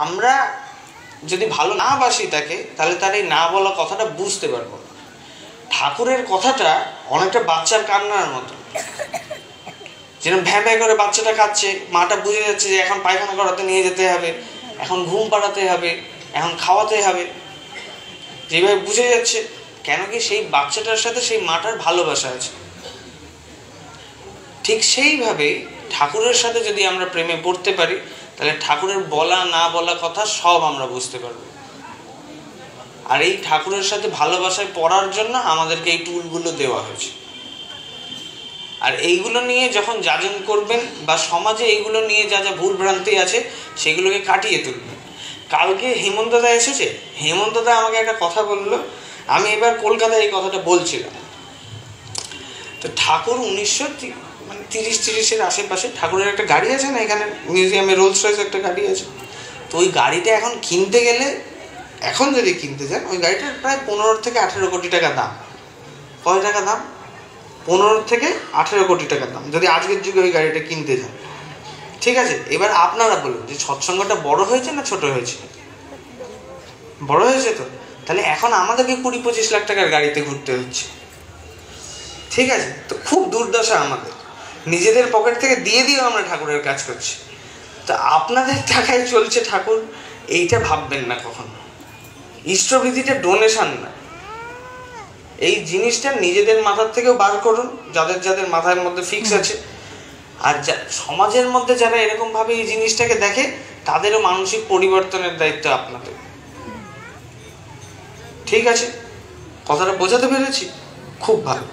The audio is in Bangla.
আমরা যদি ভালো না বাসি তাকে, তাহলে তার এই না বলা কথাটা বুঝতে পারবো না। ঠাকুরের কথাটা অনেকটা বাচ্চার কান্নার মতো, যেরকম ভ্যাঁ ভ্যাঁ করে বাচ্চাটা কাঁদছে, মাটা বুঝে যাচ্ছে যে এখন পায়খানা করাতে নিয়ে যেতে হবে, এখন ঘুম পাড়াতে হবে, এখন খাওয়াতে হবে, যেভাবে বুঝে যাচ্ছে। কেন কি সেই বাচ্চাটার সাথে সেই মাটার ভালোবাসা আছে। ঠিক সেইভাবে ঠাকুরের সাথে যদি আমরা প্রেমে পড়তে পারি, তাহলে ঠাকুরের বলা না বলা কথা সব আমরা বুঝতে পারবো। আর এই ঠাকুরের সাথে ভালোবাসায় পড়ার জন্য আমাদেরকে এই টুলগুলো দেওয়া হয়েছে। আর এইগুলো নিয়ে যখন যাজন করবেন বা সমাজে এইগুলো নিয়ে যা যা ভুল ভ্রান্তি আছে সেগুলোকে কাটিয়ে তুলবেন। কালকে হেমন্তদা এসেছে, হেমন্তদা আমাকে একটা কথা বললো, আমি এবার কলকাতায় এই কথাটা বলছিলাম। তো ঠাকুর 1930-30-এর আশেপাশে ঠাকুরের একটা গাড়ি আছে না এখানে মিউজিয়ামে, রোলস রয়েস একটা গাড়ি আছে। তো ওই গাড়িটা এখন কিনতে গেলে, এখন যদি কিনতে যান, ওই গাড়িটার প্রায় 15 থেকে 18 কোটি টাকা দাম। কয় টাকা দাম? 15 থেকে 18 কোটি টাকা দাম, যদি আজকের যুগে ওই গাড়িটা কিনতে যান। ঠিক আছে, এবার আপনারা বলুন যে সৎসঙ্গটা বড় হয়েছে না ছোট হয়েছে? বড় হয়েছে। তো তাহলে এখন আমাদেরকে 20-25 লাখ টাকার গাড়িতে ঘুরতে হচ্ছে। ঠিক আছে, তো খুব দুর্দশা আমাদের, নিজেদের পকেট থেকে দিয়ে দিয়েও আমরা ঠাকুরের কাজ করছি। তো আপনাদের টাকায় চলছে ঠাকুর, এইটা ভাববেন না কখনো। ইষ্টভৃতিটা ডোনেশন না, এই জিনিসটা নিজেদের মাথার থেকেও বার করুন, যাদের যাদের মাথার মধ্যে ফিক্স আছে। আর সমাজের মধ্যে যারা এরকমভাবে এই জিনিসটাকে দেখে, তাদেরও মানসিক পরিবর্তনের দায়িত্ব আপনাদের। ঠিক আছে, কথাটা বোঝাতে পেরেছি? খুব ভালো।